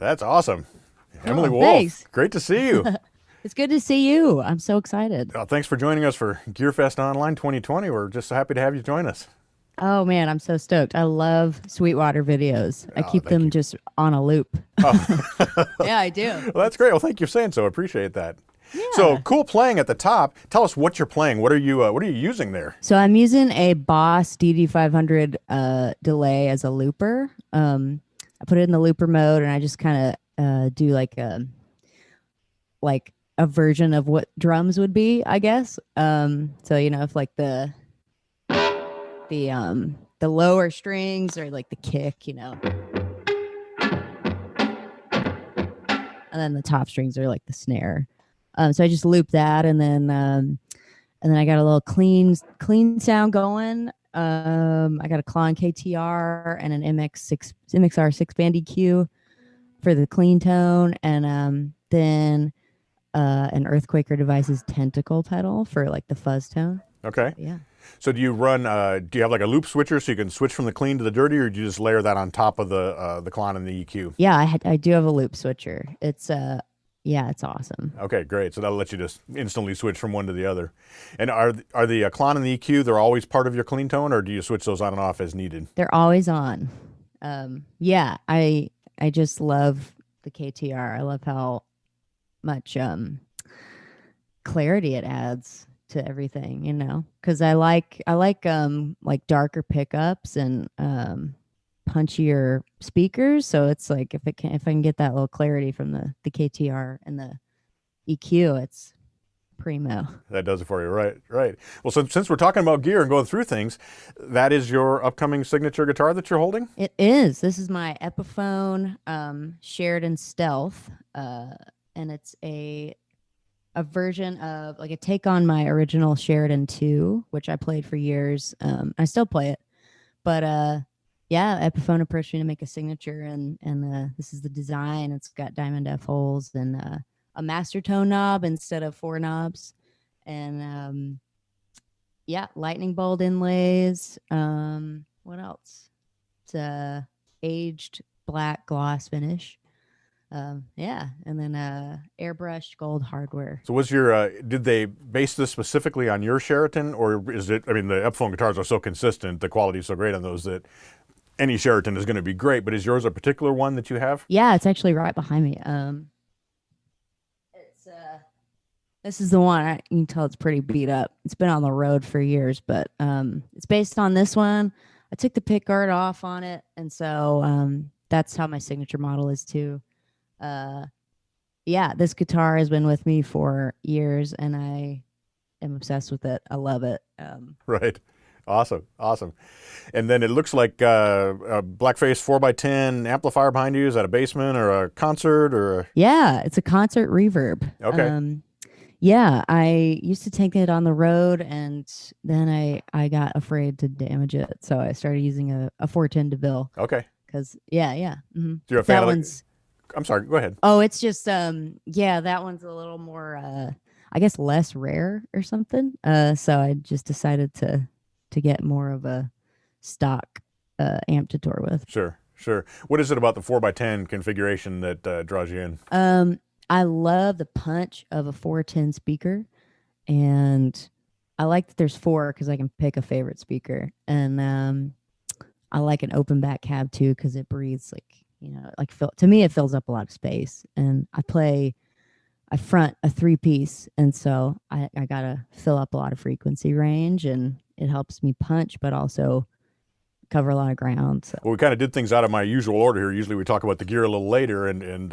That's awesome. Emily Oh, Wolfe, thanks. great to see you. It's good to see you. I'm so excited. Thanks for joining us for GearFest Online 2020. We're just so happy to have you join us. Oh man, I'm so stoked. I love Sweetwater videos. I Oh, keep thank them you. just on a loop. Oh, Yeah, I do. well, that's great. Well, thank you for saying so. Appreciate that. So Yeah. cool playing at the top. Tell us what you're playing. What are you using there? So I'm using a Boss DD500 delay as a looper. I put it in the looper mode and I just kind of do like a version of what drums would be, I guess. So if like the lower strings or like the kick, and then the top strings are like the snare. So I just loop that, and then I got a little clean sound going. I got a Klon KTR and an MXR 6 band EQ for the clean tone, and then an Earthquaker Devices tentacle pedal for like the fuzz tone. So Okay. yeah. So do you have like a loop switcher so you can switch from the clean to the dirty, or do you just layer that on top of the clon and the EQ? Yeah, I do have a loop switcher. Yeah, it's awesome. Okay, great. So that'll let you just instantly switch from one to the other. And are the clon and the EQ, they're always part of your clean tone, or do you switch those on and off as needed? They're always on. Yeah, I just love the KTR. I love how much clarity it adds to everything, because I like darker pickups and punchier speakers. So it's like if I can get that little clarity from the KTR and the EQ, it's primo. That does it for you, right? Right. Well, since we're talking about gear and going through things, that is your upcoming signature guitar that you're holding? It is. This is my Epiphone Sheridan Stealth, and it's a version of like a take on my original Sheridan 2, which I played for years. I still play it, but yeah, Epiphone approached me to make a signature, and this is the design. It's got diamond F holes and a master tone knob instead of four knobs, and yeah, lightning bolt inlays. What else? It's a aged black gloss finish. Yeah, and then airbrushed gold hardware. So was did they base this specifically on your Sheraton, or is it, I mean, the Epiphone guitars are so consistent, the quality is so great on those that any Sheraton is going to be great, but is yours a particular one that you have? Yeah, it's actually right behind me. It's This is the one. You can tell it's pretty beat up. It's been on the road for years, but it's based on this one. I took the pick guard off on it, and so that's how my signature model is too. Uh, yeah, this guitar has been with me for years, and I am obsessed with it. I love it. Right. Awesome. Awesome. And then it looks like a Blackface 4x10 amplifier behind you. Is that a basement or a concert or? Yeah, it's a concert reverb. Okay. Yeah, I used to take it on the road, and then I got afraid to damage it, so I started using a 410 DeVille. Okay. Because yeah. So you're a fan That of one's I'm sorry, go ahead. Oh, it's just yeah, that one's a little more I guess less rare or something. So I just decided to get more of a stock amp to tour with. Sure, sure. What is it about the 4x10 configuration that draws you in? I love the punch of a 410 speaker, and I like that there's four because I can pick a favorite speaker, and I like an open back cab too because it breathes like to me it fills up a lot of space, and I front a three piece, and so I gotta fill up a lot of frequency range, and it helps me punch but also cover a lot of ground. So Well, we kind of did things out of my usual order here. Usually we talk about the gear a little later and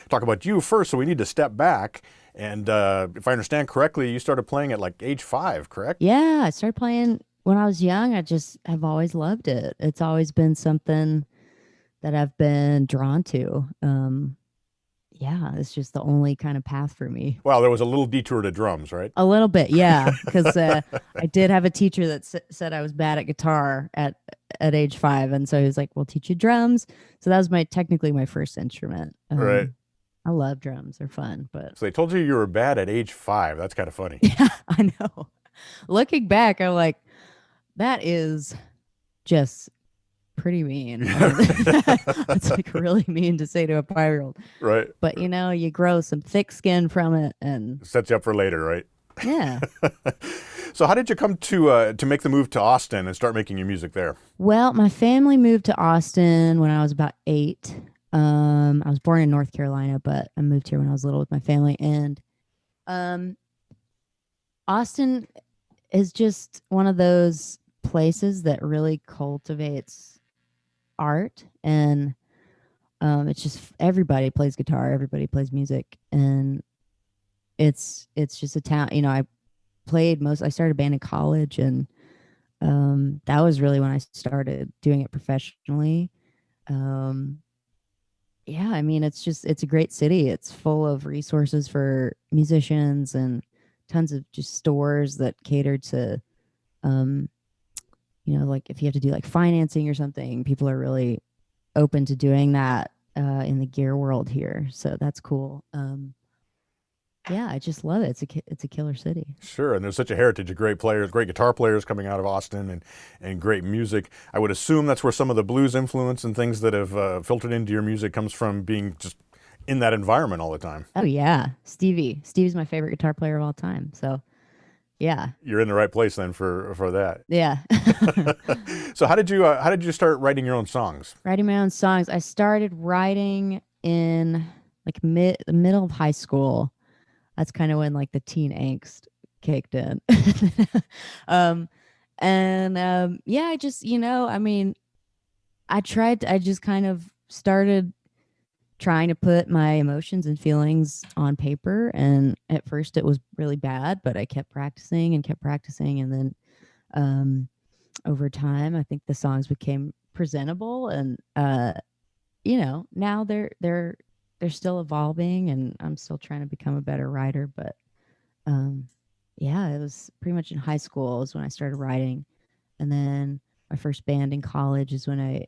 talk about you first, so we need to step back. And if I understand correctly, you started playing at like age 5, correct? yeah, I started playing when I was young. I just have always loved it. It's always been something that I've been drawn to. Yeah, it's just the only kind of path for me. Well, there was a little detour to drums, right? A little bit, yeah, because I did have a teacher that said I was bad at guitar at age 5, and so he was like, "We'll teach you drums." So that was technically my first instrument. Right. I love drums; they're fun. But So they told you were bad at age 5. That's kind of funny. yeah, I know. Looking back, I'm like, that is just pretty mean. I Yeah. mean, that's like really mean to say to a 5-year-old. Right. But you grow some thick skin from it, and Sets you up for later, right? yeah. So how did you come to make the move to Austin and start making your music there? Well, my family moved to Austin when I was about 8. I was born in North Carolina, but I moved here when I was little with my family. And um, Austin is just one of those places that really cultivates art, and it's just everybody plays guitar, everybody plays music, and it's just a town. I started a band in college, and that was really when I started doing it professionally. Um, yeah, I mean, it's a great city. It's full of resources for musicians and tons of just stores that cater to, um, like if you have to do like financing or something, people are really open to doing that in the gear world here. So that's cool. Yeah, I just love it. It's a killer city. Sure, and there's such a heritage of great players, great guitar players coming out of Austin, and great music. I would assume that's where some of the blues influence and things that have filtered into your music comes from being just in that environment all the time. Oh yeah, Stevie. Stevie's my favorite guitar player of all time. So yeah, You're in the right place then for that. yeah. So how did you start writing your own songs? Writing my own songs. I started writing in like the middle of high school. That's kind of when like the teen angst kicked in. um, yeah, I just I mean, I just kind of started trying to put my emotions and feelings on paper, and at first it was really bad, but I kept practicing and kept practicing, and then um over time I think the songs became presentable, and now they're still evolving, and I'm still trying to become a better writer. But um yeah, it was pretty much in high school is when I started writing, and then my first band in college is when I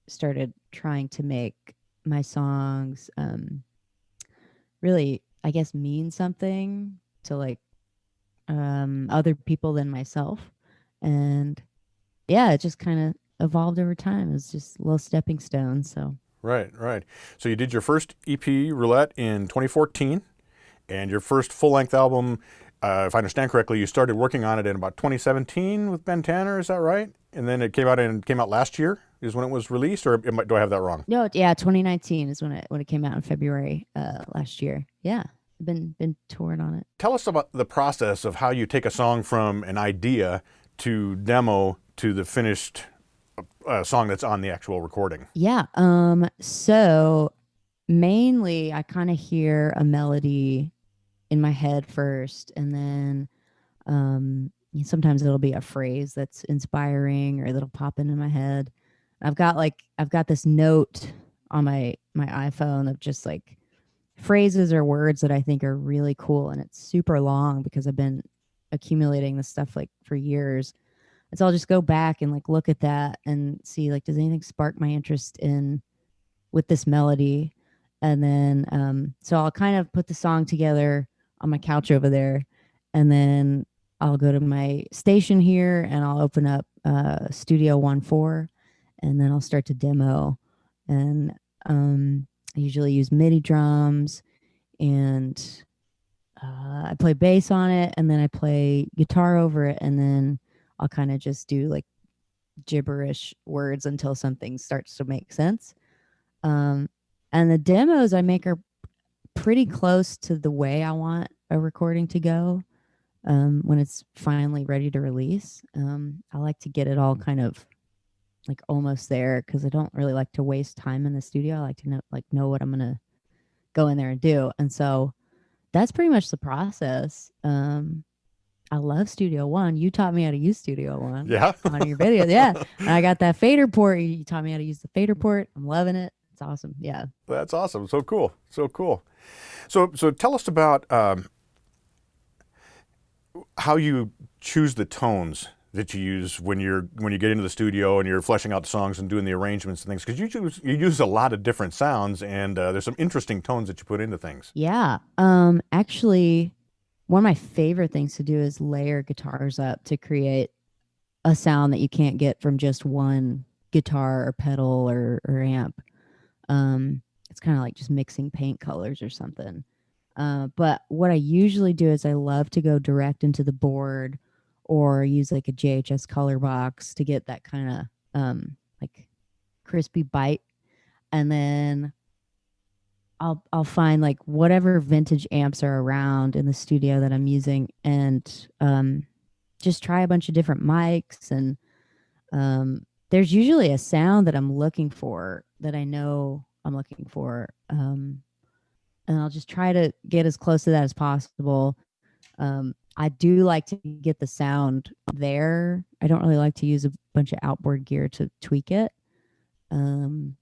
started trying to make my songs really, I guess, mean something to like other people than myself. And yeah, it just kind of evolved over time. It was just little stepping stones. So Right, right. So you did your first EP, Roulette, in 2014, and your first full-length album, if I understand correctly, you started working on it in about 2017 with Ben Tanner. Is that right? And then it came out last year is when it was released, or do I have that wrong? no, yeah, 2019 is when it came out in February last year. Yeah, I've been touring on it. Tell us about the process of how you take a song from an idea to demo to the finished song that's on the actual recording. Yeah. So mainly I kind of hear a melody in my head first, and then sometimes it'll be a phrase that's inspiring or that'll pop into my head. I've got this note on my iPhone of just like phrases or words that I think are really cool, and it's super long because I've been accumulating this stuff like for years. And so I'll just go back and like look at that and see like, does anything spark my interest in with this melody? And then so I'll kind of put the song together on my couch over there, and then I'll go to my station here and I'll open up Studio 1.4, and then I'll start to demo. And I usually use MIDI drums, and I play bass on it, and then I play guitar over it, and then I'll kind of just do like gibberish words until something starts to make sense. Um, and the demos I make are pretty close to the way I want a recording to go when it's finally ready to release. I like to get it all kind of like almost there because I don't really like to waste time in the studio. I like to know what I'm gonna go in there and do, and so that's pretty much the process. I love Studio One. You taught me how to use Studio One Yeah. on your videos. Yeah. And I got that fader port. You taught me how to use the fader port. I'm loving it. It's awesome. Yeah. That's awesome. So cool. So cool. So tell us about how you choose the tones that you use when you get into the studio and you're fleshing out the songs and doing the arrangements and things, because you use a lot of different sounds, and there's some interesting tones that you put into things. Yeah. Actually, one of my favorite things to do is layer guitars up to create a sound that you can't get from just one guitar or pedal or amp. It's kind of like just mixing paint colors or something. But what I usually do is I love to go direct into the board or use like a JHS color box to get that kind of like crispy bite. And then I'll find like whatever vintage amps are around in the studio that I'm using and just try a bunch of different mics and there's usually a sound that I'm looking for that I know I'm looking for. And I'll just try to get as close to that as possible. I do like to get the sound there. I don't really like to use a bunch of outboard gear to tweak it. Um,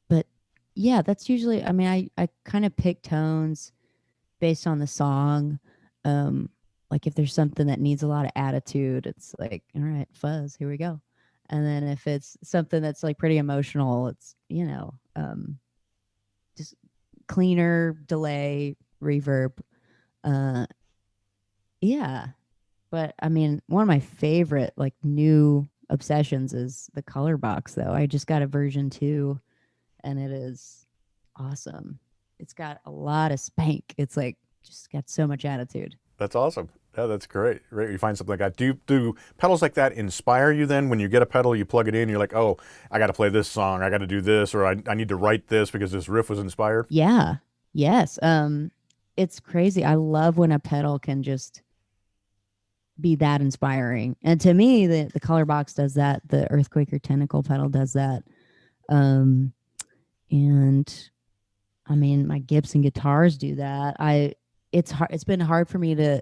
but yeah, that's usually, I mean, I kind of pick tones based on the song. Um, like if there's something that needs a lot of attitude, it's like, all right, fuzz, here we go. And then if it's something that's like pretty emotional, it's, just cleaner, delay, reverb. Uh, yeah. But I mean, one of my favorite like new obsessions is the color box though. I just got a version 2 and it is awesome. It's got a lot of spank. It's like just got so much attitude. That's awesome. Yeah, that's great. Right, you find something like that. Do pedals like that inspire you then? When you get a pedal, you plug it in, you're like, oh, I got to play this song, I got to do this, or I need to write this because this riff was inspired? Yeah. Yes. It's crazy. I love when a pedal can just be that inspiring. And to me, the color box does that. The Earthquaker Tentacle pedal does that. Um, and I mean, my Gibson guitars do that. It's hard. It's been hard for me to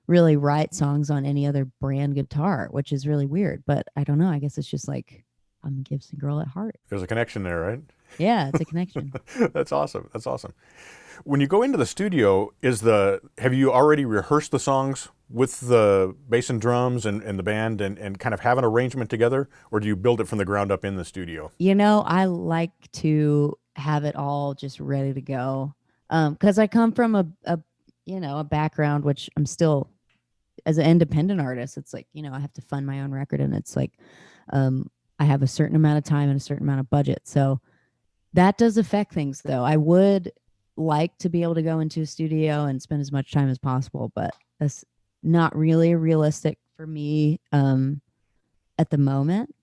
really write songs on any other brand guitar, which is really weird. But I don't know. I guess it's just like I'm a Gibson girl at heart. There's a connection there, right? Yeah, it's a connection. That's awesome. That's awesome. When you go into the studio, have you already rehearsed the songs with the bass and drums and the band and kind of have an arrangement together, or do you build it from the ground up in the studio? I like to have it all just ready to go. Because I come from a background which I'm still as an independent artist. It's like I have to fund my own record, and it's like I have a certain amount of time and a certain amount of budget, so that does affect things. Though I would like to be able to go into a studio and spend as much time as possible, but that's not really realistic for me at the moment.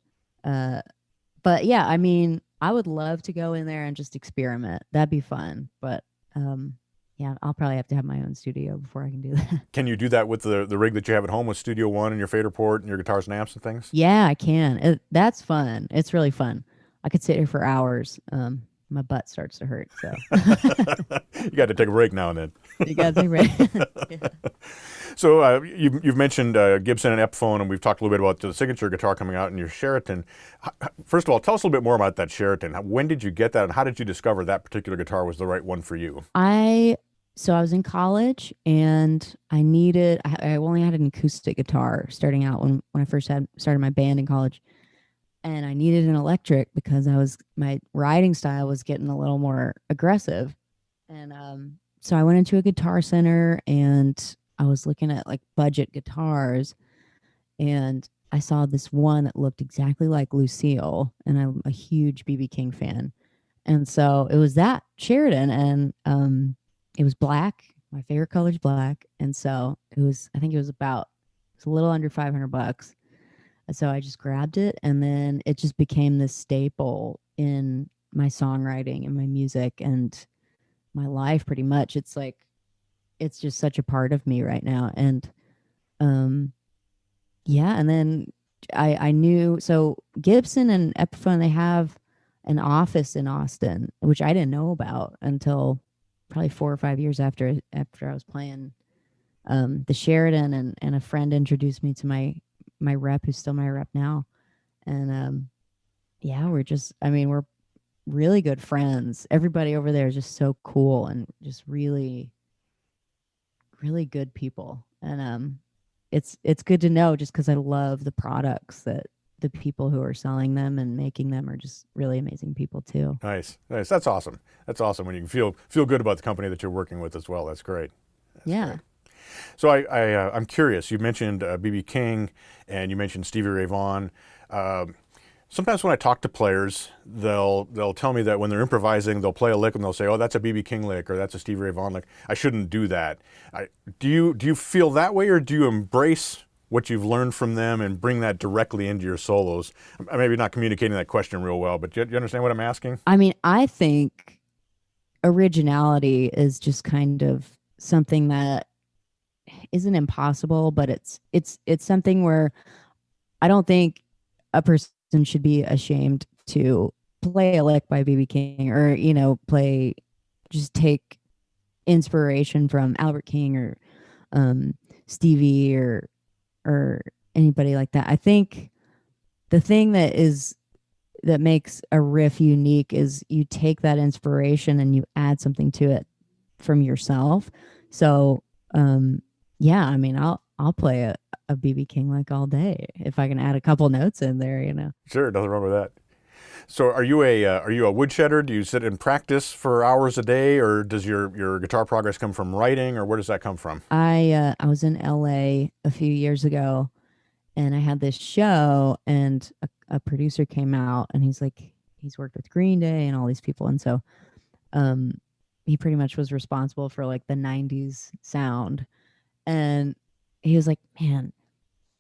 But yeah, I mean, I would love to go in there and just experiment. That'd be fun. But yeah, I'll probably have to have my own studio before I can do that. Can you do that with the rig that you have at home with Studio One and your fader port and your guitars and amps and things? Yeah, I can. That's fun. It's really fun. I could sit here for hours. My butt starts to hurt. So You got to take a break now and then. you got to take a break. Yeah. So you've mentioned Gibson and Epiphone, and we've talked a little bit about the signature guitar coming out in your Sheraton. First of all, tell us a little bit more about that Sheraton. When did you get that, and how did you discover that particular guitar was the right one for you? So I was in college and I only had an acoustic guitar starting out when I first started my band in college. And I needed an electric because my riding style was getting a little more aggressive. And so I went into a guitar center and I was looking at like budget guitars, and I saw this one that looked exactly like Lucille, and I'm a huge BB King fan. And so it was that Sheridan, and it was black. My favorite color is black, and so I think it was a little under $500. And so I just grabbed it, and then it just became this staple in my songwriting and my music and my life pretty much. It's like it's just such a part of me right now. And yeah, and then I knew, so Gibson and Epiphone, they have an office in Austin, which I didn't know about until probably 4 or 5 years after I was playing the Sheridan, and a friend introduced me to my rep, who's still my rep now. And yeah, we're really good friends. Everybody over there is just so cool and just really, really good people. And it's good to know, just because I love the products, that the people who are selling them and making them are just really amazing people too. Nice. That's awesome. That's awesome when you can feel good about the company that you're working with as well. That's great. Yeah. Great. So I'm curious. You mentioned BB King, and you mentioned Stevie Ray Vaughan. Sometimes when I talk to players, they'll tell me that when they're improvising, they'll play a lick and they'll say, "Oh, that's a BB King lick or that's a Stevie Ray Vaughan lick. I shouldn't do that." Do you feel that way, or do you embrace what you've learned from them and bring that directly into your solos? I'm maybe not communicating that question real well, but you understand what I'm asking? I mean, I think originality is just kind of something that isn't impossible, but it's something where I don't think a person should be ashamed to play a lick by BB King, or play, just take inspiration from Albert King or Stevie or anybody like that. I think the thing that makes a riff unique is you take that inspiration and you add something to it from yourself. So yeah, I mean, I'll play a BB King lick all day if I can add a couple notes in there. Sure, nothing wrong with that. So are you a woodshedder? Do you sit and practice for hours a day, or does your guitar progress come from writing, or where does that come from? I was in LA a few years ago, and I had this show, and a producer came out, and he's worked with Green Day and all these people, and so he pretty much was responsible for like the 90s sound. And he was like, "Man,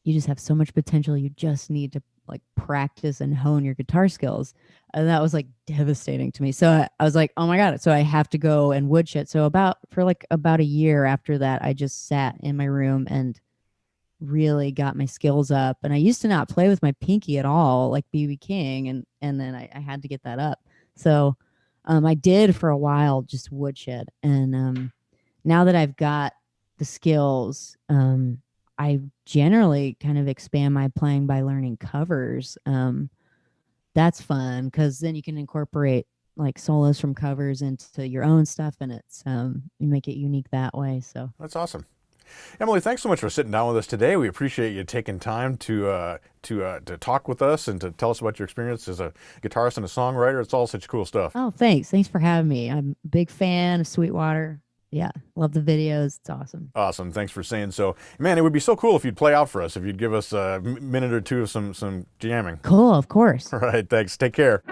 you just have so much potential. You just need to like practice and hone your guitar skills." And that was like devastating to me. So I was like, "Oh my God." So I have to go and woodshed. So about a year after that, I just sat in my room and really got my skills up. And I used to not play with my pinky at all, like BB King. And then I had to get that up. So I did for a while, just woodshed. And now that I've got the skills, I generally kind of expand my playing by learning covers. That's fun because then you can incorporate like solos from covers into your own stuff, and it's you make it unique that way. So That's awesome. Emily, thanks so much for sitting down with us today. We appreciate you taking time to talk with us and to tell us about your experience as a guitarist and a songwriter. It's all such cool stuff. oh, thanks for having me. I'm a big fan of Sweetwater. Yeah, love the videos. It's awesome. Awesome. Thanks for saying so. Man, it would be so cool if you'd play out for us, if you'd give us a minute or two of some jamming. Cool, of course. All right, thanks. Take care.